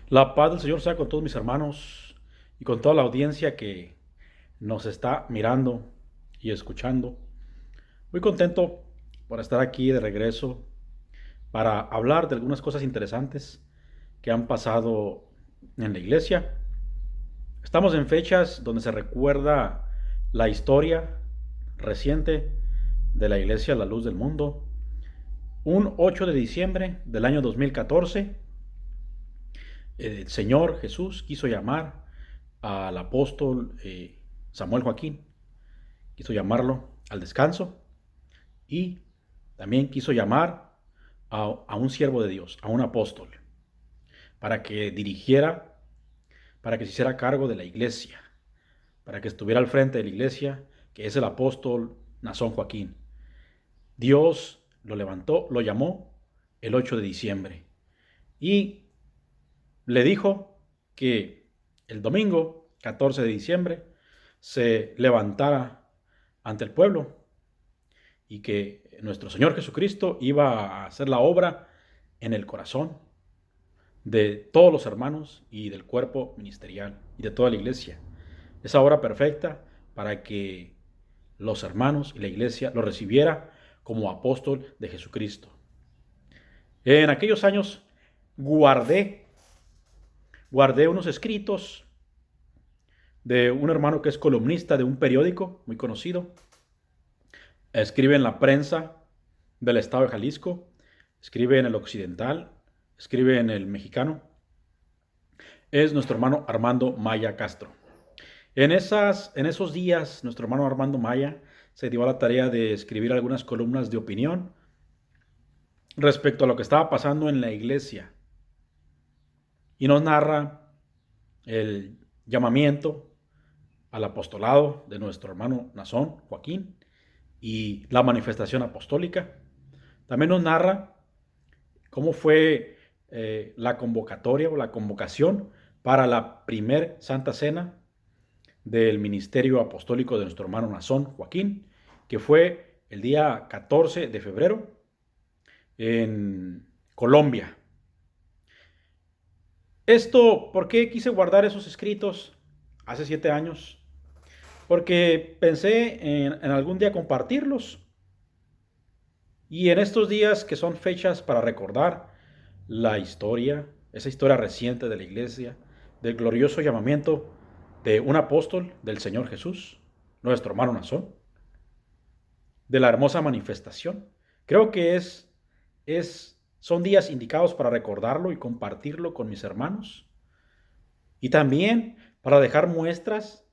La paz del Señor sea con todos mis hermanos y con toda la audiencia que nos está mirando y escuchando. Muy contento por estar aquí de regreso para hablar de algunas cosas interesantes que han pasado en la iglesia. Estamos en fechas donde se recuerda la historia reciente de la iglesia La Luz del Mundo. Un 8 de diciembre del año 2014, el Señor Jesús quiso llamar al apóstol Samuel Joaquín, quiso llamarlo al descanso y también quiso llamar a un siervo de Dios, a un apóstol, para que dirigiera, para que se hiciera cargo de la iglesia, para que estuviera al frente de la iglesia, que es el apóstol Nazón Joaquín. Dios lo levantó, lo llamó el 8 de diciembre y le dijo que el domingo 14 de diciembre se levantara ante el pueblo y que nuestro Señor Jesucristo iba a hacer la obra en el corazón de todos los hermanos y del cuerpo ministerial y de toda la iglesia. Esa obra perfecta para que los hermanos y la iglesia lo recibiera como apóstol de Jesucristo. En aquellos años guardé, guardé unos escritos de un hermano que es columnista de un periódico muy conocido. Escribe en la prensa del estado de Jalisco, escribe en el Occidental, escribe en el Mexicano. Es nuestro hermano Armando Maya Castro. En esos días, nuestro hermano Armando Maya se dio a la tarea de escribir algunas columnas de opinión respecto a lo que estaba pasando en la iglesia. Y nos narra el llamamiento al apostolado de nuestro hermano Nazón Joaquín y la manifestación apostólica. También nos narra cómo fue la convocatoria o la convocación para la primer Santa Cena del ministerio apostólico de nuestro hermano Nazón Joaquín, que fue el día 14 de febrero en Colombia. ¿Por qué quise guardar esos escritos hace 7 años? Porque pensé en algún día compartirlos. Y en estos días que son fechas para recordar la historia, esa historia reciente de la iglesia, del glorioso llamamiento de un apóstol del Señor Jesús, nuestro hermano Nazón, de la hermosa manifestación. Creo que son días indicados para recordarlo y compartirlo con mis hermanos. Y también para dejar muestras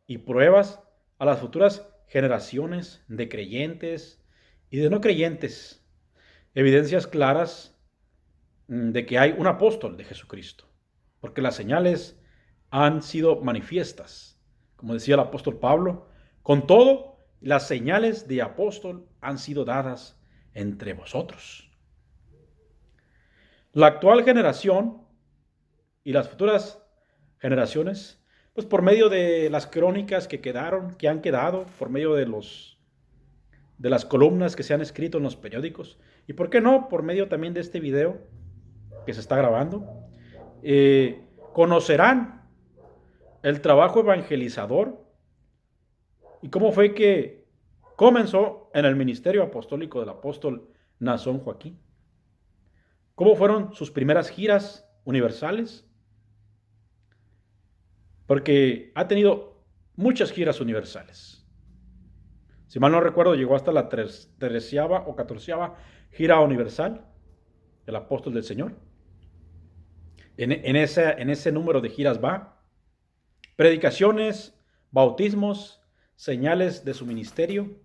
y pruebas a las futuras generaciones de creyentes y de no creyentes. Evidencias claras de que hay un apóstol de Jesucristo. Porque las señales han sido manifiestas. Como decía el apóstol Pablo, con todo, las señales de apóstol han sido dadas entre vosotros. La actual generación y las futuras generaciones, pues por medio de las crónicas que han quedado, por medio de las columnas que se han escrito en los periódicos, y por qué no, por medio también de este video que se está grabando, conocerán el trabajo evangelizador y cómo fue que comenzó en el ministerio apostólico del apóstol Nazón Joaquín. ¿Cómo fueron sus primeras giras universales? Porque ha tenido muchas giras universales. Si mal no recuerdo, llegó hasta la 13ª o 14ª gira universal, el apóstol del Señor. En ese número de giras va. Predicaciones, bautismos, señales de su ministerio.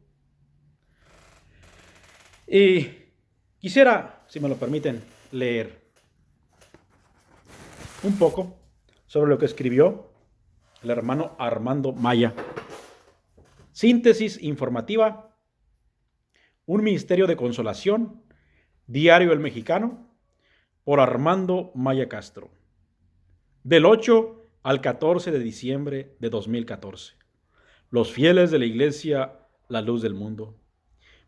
Y quisiera, si me lo permiten, leer un poco sobre lo que escribió el hermano Armando Maya. Síntesis informativa, un ministerio de consolación, Diario El Mexicano, por Armando Maya Castro, del 8 al 14 de diciembre de 2014. Los fieles de la iglesia La Luz del Mundo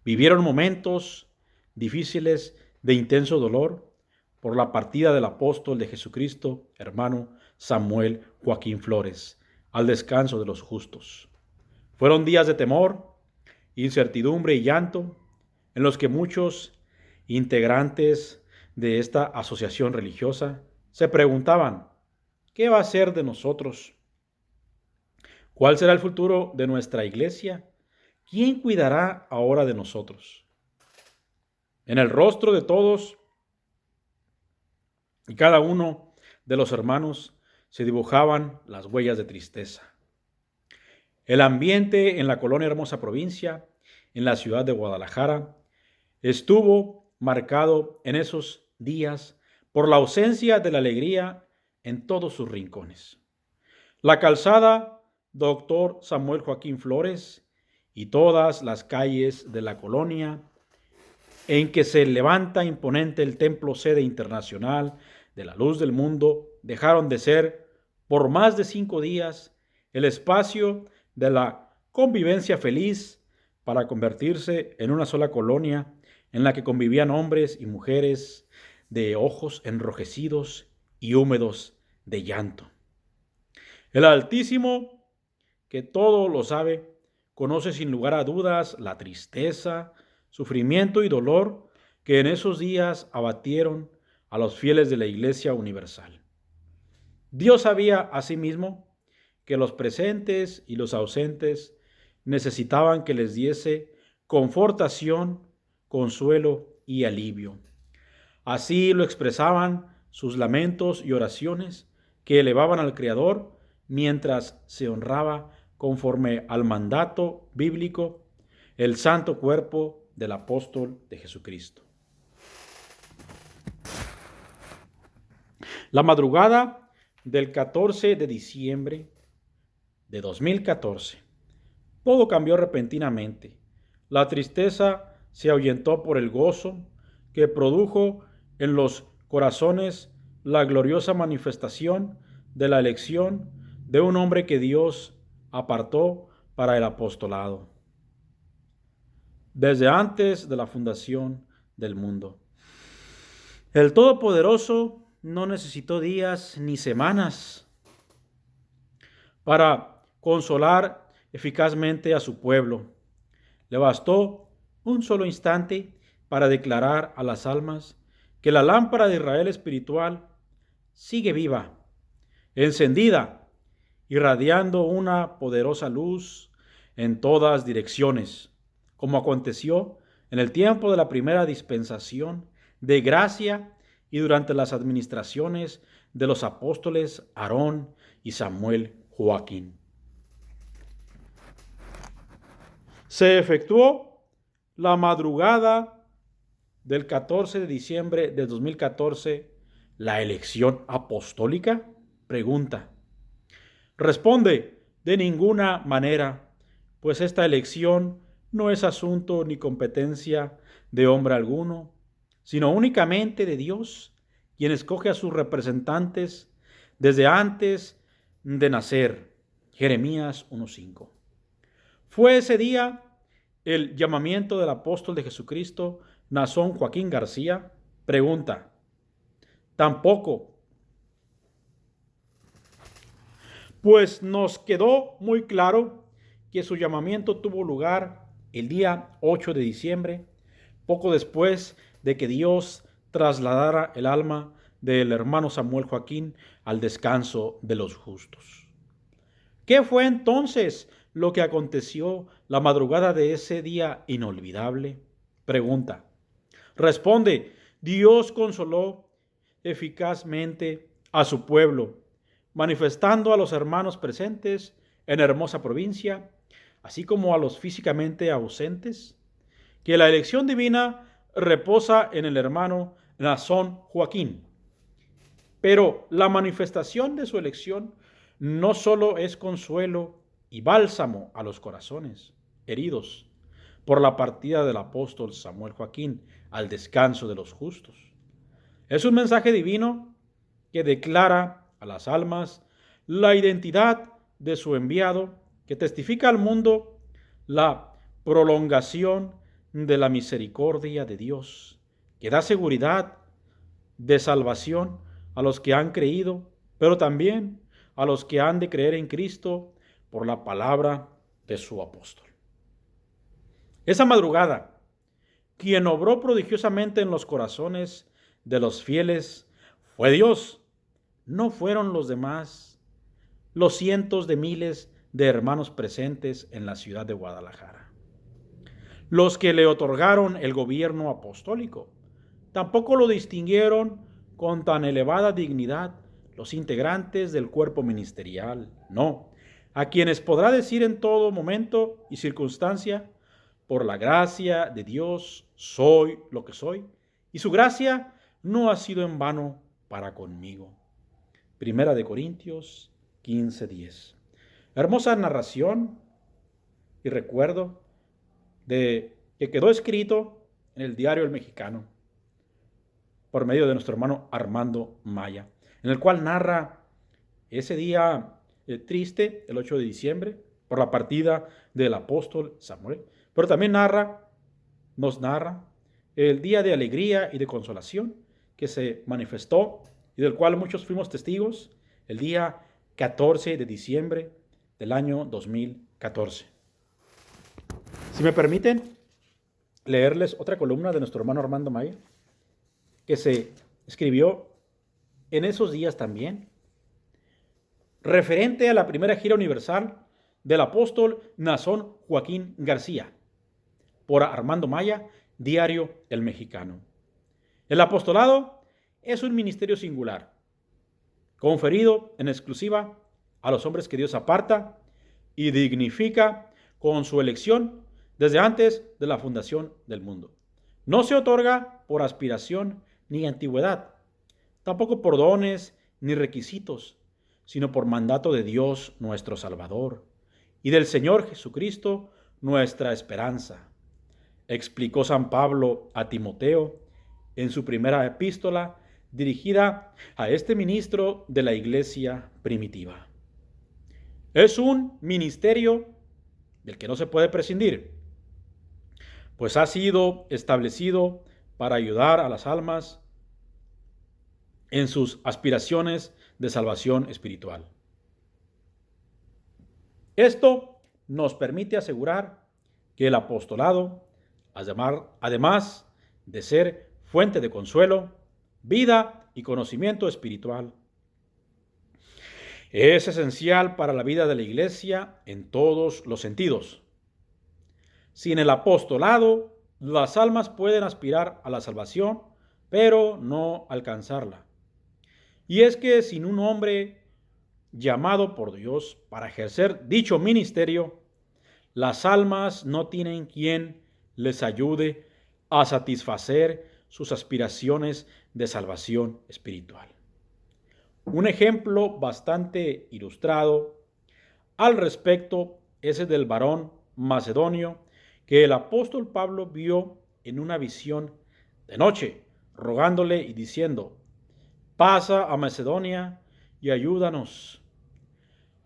vivieron momentos difíciles de intenso dolor por la partida del apóstol de Jesucristo, hermano Samuel Joaquín Flores, al descanso de los justos. Fueron días de temor, incertidumbre y llanto, en los que muchos integrantes de esta asociación religiosa se preguntaban: ¿qué va a ser de nosotros? ¿Cuál será el futuro de nuestra iglesia? ¿Quién cuidará ahora de nosotros? En el rostro de todos y cada uno de los hermanos se dibujaban las huellas de tristeza. El ambiente en la colonia Hermosa Provincia, en la ciudad de Guadalajara, estuvo marcado en esos días por la ausencia de la alegría en todos sus rincones. La calzada Doctor Samuel Joaquín Flores y todas las calles de la colonia en que se levanta imponente el Templo Sede Internacional de la Luz del Mundo dejaron de ser, por más de 5 días, el espacio de la convivencia feliz para convertirse en una sola colonia en la que convivían hombres y mujeres de ojos enrojecidos y húmedos de llanto. El Altísimo, que todo lo sabe, conoce sin lugar a dudas la tristeza, sufrimiento y dolor que en esos días abatieron a los fieles de la Iglesia Universal. Dios sabía asimismo que los presentes y los ausentes necesitaban que les diese confortación, consuelo y alivio. Así lo expresaban sus lamentos y oraciones que elevaban al Creador mientras se honraba, conforme al mandato bíblico, el santo cuerpo del apóstol de Jesucristo. La madrugada del 14 de diciembre de 2014, todo cambió repentinamente. La tristeza se ahuyentó por el gozo que produjo en los corazones la gloriosa manifestación de la elección de un hombre que Dios apartó para el apostolado desde antes de la fundación del mundo. El Todopoderoso no necesitó días ni semanas para consolar eficazmente a su pueblo. Le bastó un solo instante para declarar a las almas que la lámpara de Israel espiritual sigue viva, encendida, irradiando una poderosa luz en todas direcciones, como aconteció en el tiempo de la primera dispensación de gracia y durante las administraciones de los apóstoles Aarón y Samuel Joaquín. Se efectuó la madrugada del 14 de diciembre de 2014 la elección apostólica. Pregunta. Responde: de ninguna manera, pues esta elección no es asunto ni competencia de hombre alguno, sino únicamente de Dios, quien escoge a sus representantes desde antes de nacer. Jeremías 1:5. Fue ese día el llamamiento del apóstol de Jesucristo, Nazón Joaquín García. Pregunta. Tampoco. Pues nos quedó muy claro que su llamamiento tuvo lugar el día 8 de diciembre, poco después de que Dios trasladara el alma del hermano Samuel Joaquín al descanso de los justos. ¿Qué fue entonces lo que aconteció la madrugada de ese día inolvidable? Pregunta. Responde: Dios consoló eficazmente a su pueblo, manifestando a los hermanos presentes en Hermosa Provincia, así como a los físicamente ausentes, que la elección divina reposa en el hermano Nazón Joaquín. Pero la manifestación de su elección no solo es consuelo y bálsamo a los corazones heridos por la partida del apóstol Samuel Joaquín al descanso de los justos. Es un mensaje divino que declara a las almas la identidad de su enviado, que testifica al mundo la prolongación de la misericordia de Dios, que da seguridad de salvación a los que han creído, pero también a los que han de creer en Cristo por la palabra de su apóstol. Esa madrugada, quien obró prodigiosamente en los corazones de los fieles fue Dios, no fueron los demás, los cientos de miles de hermanos presentes en la ciudad de Guadalajara, los que le otorgaron el gobierno apostólico. Tampoco lo distinguieron con tan elevada dignidad los integrantes del cuerpo ministerial, no, a quienes podrá decir en todo momento y circunstancia: por la gracia de Dios soy lo que soy, y su gracia no ha sido en vano para conmigo. Primera de Corintios 15:10. Hermosa narración y recuerdo de que quedó escrito en el diario El Mexicano por medio de nuestro hermano Armando Maya, en el cual narra ese día triste, el 8 de diciembre, por la partida del apóstol Samuel, pero también nos narra el día de alegría y de consolación que se manifestó y del cual muchos fuimos testigos el día 14 de diciembre del año 2014. Si me permiten leerles otra columna de nuestro hermano Armando Maya, que se escribió en esos días también, referente a la primera gira universal del apóstol Nazón Joaquín García, por Armando Maya, diario El Mexicano. El apostolado es un ministerio singular, conferido en exclusiva a los hombres que Dios aparta y dignifica con su elección desde antes de la fundación del mundo. No se otorga por aspiración ni antigüedad, tampoco por dones ni requisitos, sino por mandato de Dios nuestro Salvador y del Señor Jesucristo nuestra esperanza, explicó San Pablo a Timoteo en su primera epístola dirigida a este ministro de la iglesia primitiva. Es un ministerio del que no se puede prescindir, pues ha sido establecido para ayudar a las almas en sus aspiraciones de salvación espiritual. Esto nos permite asegurar que el apostolado, además de ser fuente de consuelo, vida y conocimiento espiritual, es esencial para la vida de la iglesia en todos los sentidos. Sin el apostolado, las almas pueden aspirar a la salvación, pero no alcanzarla. Y es que sin un hombre llamado por Dios para ejercer dicho ministerio, las almas no tienen quien les ayude a satisfacer sus aspiraciones de salvación espiritual. Un ejemplo bastante ilustrado al respecto es el del varón macedonio que el apóstol Pablo vio en una visión de noche, rogándole y diciendo: pasa a Macedonia y ayúdanos.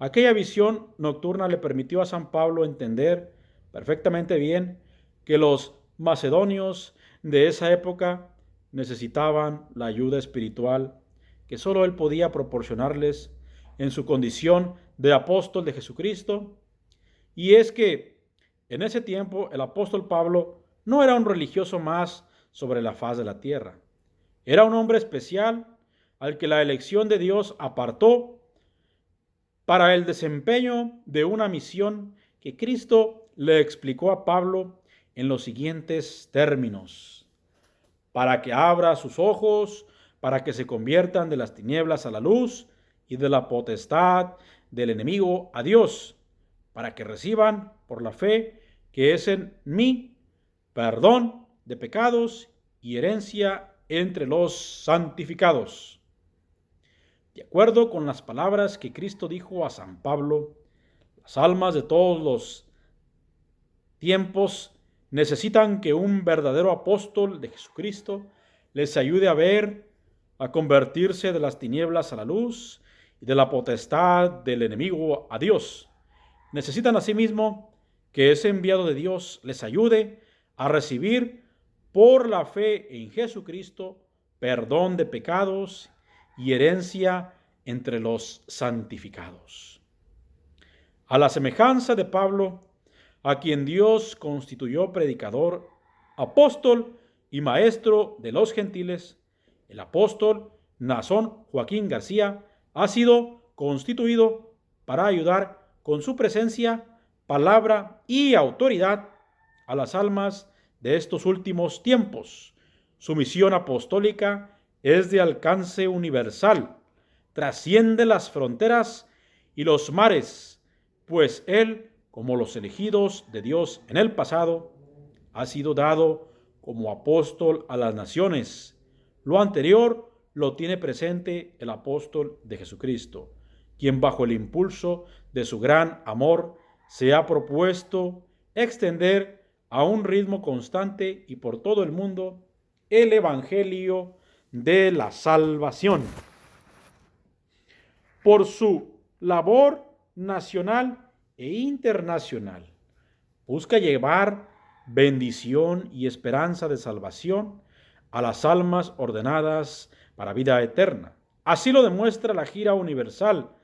Aquella visión nocturna le permitió a San Pablo entender perfectamente bien que los macedonios de esa época necesitaban la ayuda espiritual que solo él podía proporcionarles en su condición de apóstol de Jesucristo. Y es que en ese tiempo el apóstol Pablo no era un religioso más sobre la faz de la tierra. Era un hombre especial al que la elección de Dios apartó para el desempeño de una misión que Cristo le explicó a Pablo en los siguientes términos: para que abra sus ojos, para que se conviertan de las tinieblas a la luz y de la potestad del enemigo a Dios, para que reciban por la fe que es en mí perdón de pecados y herencia entre los santificados. De acuerdo con las palabras que Cristo dijo a San Pablo, las almas de todos los tiempos necesitan que un verdadero apóstol de Jesucristo les ayude a ver, a convertirse de las tinieblas a la luz y de la potestad del enemigo a Dios. Necesitan asimismo que ese enviado de Dios les ayude a recibir por la fe en Jesucristo perdón de pecados y herencia entre los santificados. A la semejanza de Pablo, a quien Dios constituyó predicador, apóstol y maestro de los gentiles, el apóstol Nazón Joaquín García ha sido constituido para ayudar con su presencia, palabra y autoridad a las almas de estos últimos tiempos. Su misión apostólica es de alcance universal, trasciende las fronteras y los mares, pues él, como los elegidos de Dios en el pasado, ha sido dado como apóstol a las naciones. Lo anterior lo tiene presente el apóstol de Jesucristo, quien bajo el impulso de su gran amor se ha propuesto extender a un ritmo constante y por todo el mundo el evangelio de la salvación. Por su labor nacional e internacional, busca llevar bendición y esperanza de salvación a las almas ordenadas para vida eterna. Así lo demuestra la gira universal,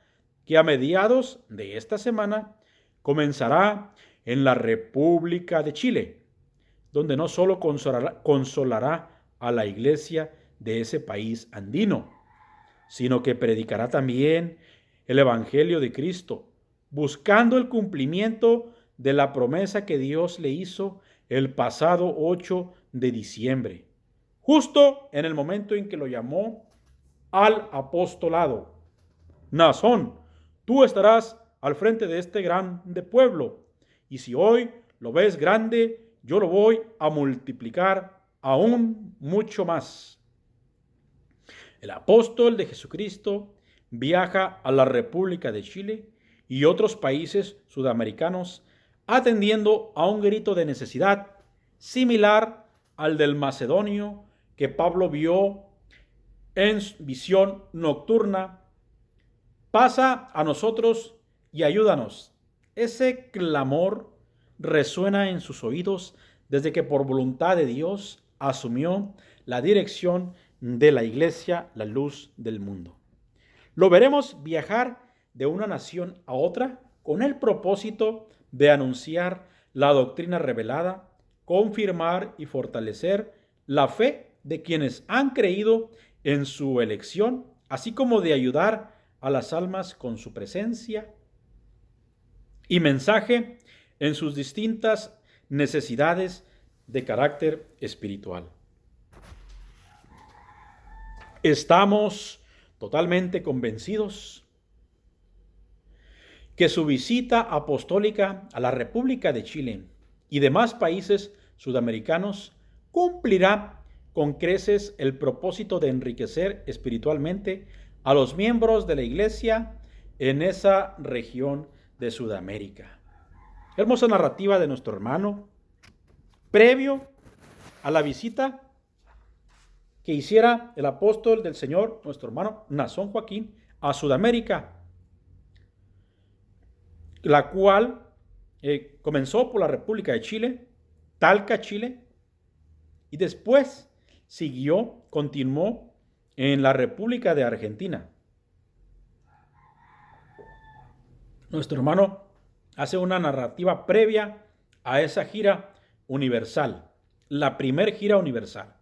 que a mediados de esta semana comenzará en la República de Chile, donde no solo consolará a la iglesia de ese país andino, sino que predicará también el Evangelio de Cristo, buscando el cumplimiento de la promesa que Dios le hizo el pasado 8 de diciembre, justo en el momento en que lo llamó al apostolado. Nazón, tú estarás al frente de este grande pueblo, y si hoy lo ves grande, yo lo voy a multiplicar aún mucho más. El apóstol de Jesucristo viaja a la República de Chile y otros países sudamericanos atendiendo a un grito de necesidad similar al del macedonio que Pablo vio en visión nocturna. Pasa a nosotros y ayúdanos. Ese clamor resuena en sus oídos desde que por voluntad de Dios asumió la dirección de la iglesia, la luz del mundo. Lo veremos viajar de una nación a otra con el propósito de anunciar la doctrina revelada, confirmar y fortalecer la fe de quienes han creído en su elección, así como de ayudar a las almas con su presencia y mensaje en sus distintas necesidades de carácter espiritual. Estamos totalmente convencidos que su visita apostólica a la República de Chile y demás países sudamericanos cumplirá con creces el propósito de enriquecer espiritualmente a los miembros de la Iglesia en esa región de Sudamérica. Hermosa narrativa de nuestro hermano, previo a la visita que hiciera el apóstol del Señor, nuestro hermano Nazón Joaquín, a Sudamérica, la cual comenzó por la República de Chile, Talca, Chile, y después continuó en la República de Argentina. Nuestro hermano hace una narrativa previa a esa gira universal, la primer gira universal.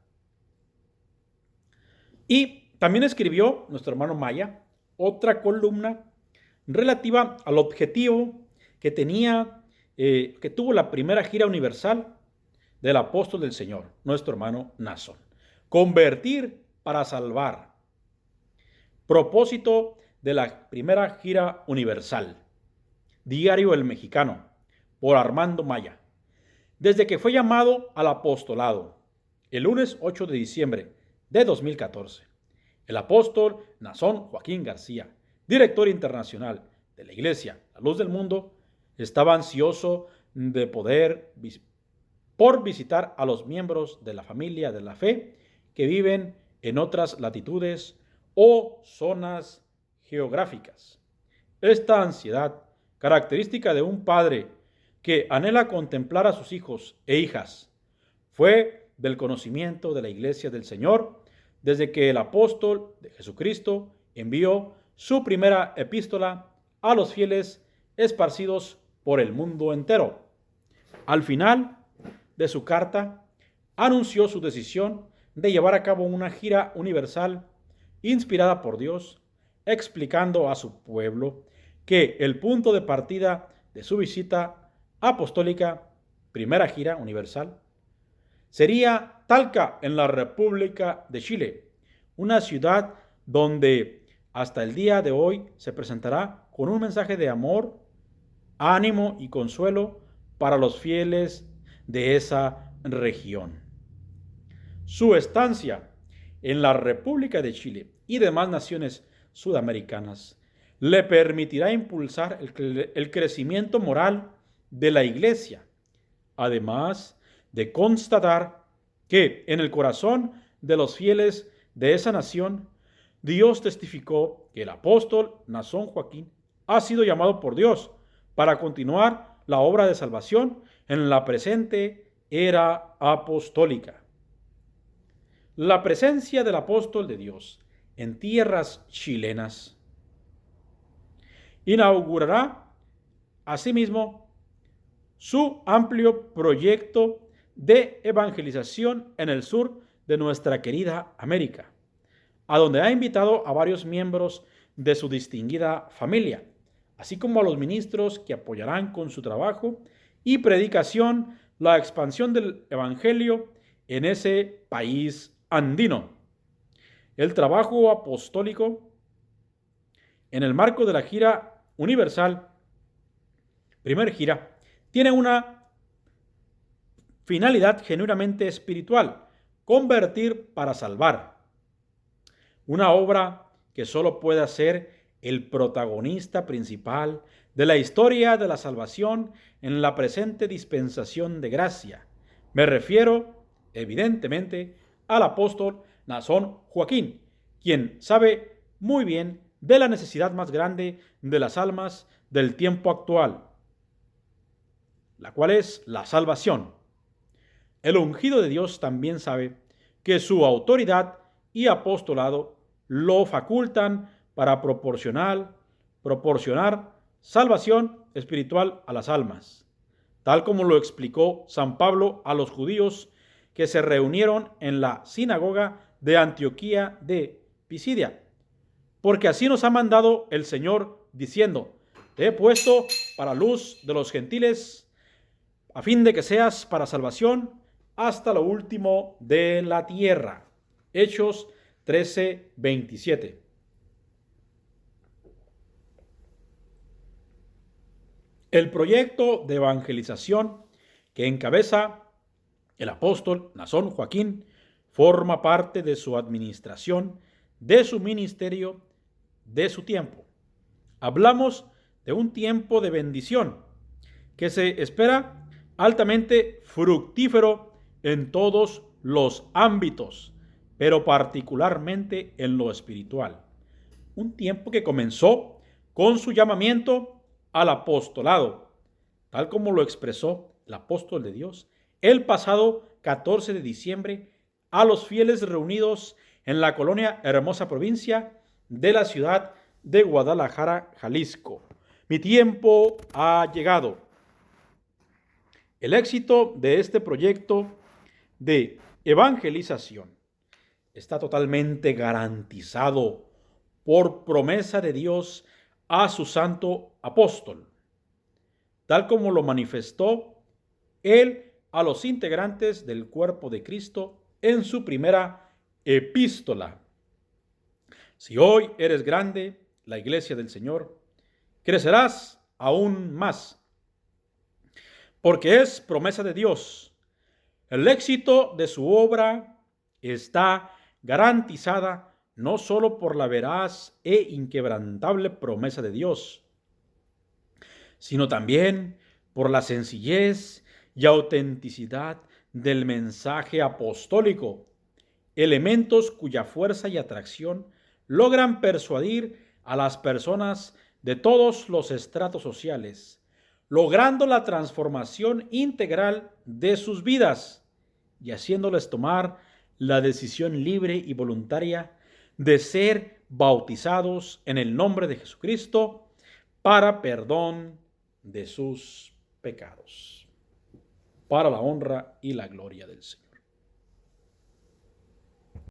Y también escribió nuestro hermano Maya otra columna relativa al objetivo que tuvo la primera gira universal del apóstol del Señor, nuestro hermano Nazón. Convertir para salvar. Propósito de la primera gira universal. Diario El Mexicano, por Armando Maya. Desde que fue llamado al apostolado, el lunes 8 de diciembre de 2014, el apóstol Nazón Joaquín García, director internacional de la Iglesia, la Luz del Mundo, estaba ansioso de por visitar a los miembros de la familia de la fe que viven en otras latitudes o zonas geográficas. Esta ansiedad, característica de un padre que anhela contemplar a sus hijos e hijas, fue del conocimiento de la Iglesia del Señor desde que el apóstol de Jesucristo envió su primera epístola a los fieles esparcidos por el mundo entero. Al final de su carta, anunció su decisión de llevar a cabo una gira universal inspirada por Dios, explicando a su pueblo que el punto de partida de su visita apostólica, primera gira universal, sería Talca, en la República de Chile, una ciudad donde hasta el día de hoy se presentará con un mensaje de amor, ánimo y consuelo para los fieles de esa región. Su estancia en la República de Chile y demás naciones sudamericanas le permitirá impulsar el crecimiento moral de la Iglesia, además de constatar que en el corazón de los fieles de esa nación, Dios testificó que el apóstol Nazón Joaquín ha sido llamado por Dios para continuar la obra de salvación en la presente era apostólica. La presencia del apóstol de Dios en tierras chilenas inaugurará asimismo su amplio proyecto de evangelización en el sur de nuestra querida América, a donde ha invitado a varios miembros de su distinguida familia, así como a los ministros que apoyarán con su trabajo y predicación la expansión del evangelio en ese país andino. El trabajo apostólico en el marco de la gira universal, primer gira, tiene una finalidad genuinamente espiritual: convertir para salvar. Una obra que solo puede ser el protagonista principal de la historia de la salvación en la presente dispensación de gracia. Me refiero, evidentemente, al apóstol Nazón Joaquín, quien sabe muy bien de la necesidad más grande de las almas del tiempo actual, la cual es la salvación. El ungido de Dios también sabe que su autoridad y apostolado lo facultan para proporcionar salvación espiritual a las almas, tal como lo explicó San Pablo a los judíos que se reunieron en la sinagoga de Antioquía de Pisidia. Porque así nos ha mandado el Señor, diciendo: te he puesto para luz de los gentiles, a fin de que seas para salvación hasta lo último de la tierra. Hechos 13:27. El proyecto de evangelización que encabeza el apóstol Nazón Joaquín forma parte de su administración, de su ministerio, de su tiempo. Hablamos de un tiempo de bendición que se espera altamente fructífero en todos los ámbitos, pero particularmente en lo espiritual. Un tiempo que comenzó con su llamamiento al apostolado, tal como lo expresó el apóstol de Dios el pasado 14 de diciembre a los fieles reunidos en la colonia Hermosa Provincia de la ciudad de Guadalajara, Jalisco. Mi tiempo ha llegado. El éxito de este proyecto de evangelización está totalmente garantizado por promesa de Dios a su santo apóstol, tal como lo manifestó él a los integrantes del cuerpo de Cristo en su primera epístola. Si hoy eres grande, la iglesia del Señor, crecerás aún más, porque es promesa de Dios. El éxito de su obra está garantizada no solo por la veraz e inquebrantable promesa de Dios, sino también por la sencillez y autenticidad del mensaje apostólico, elementos cuya fuerza y atracción logran persuadir a las personas de todos los estratos sociales, logrando la transformación integral de sus vidas y haciéndoles tomar la decisión libre y voluntaria de ser bautizados en el nombre de Jesucristo para perdón de sus pecados, para la honra y la gloria del Señor.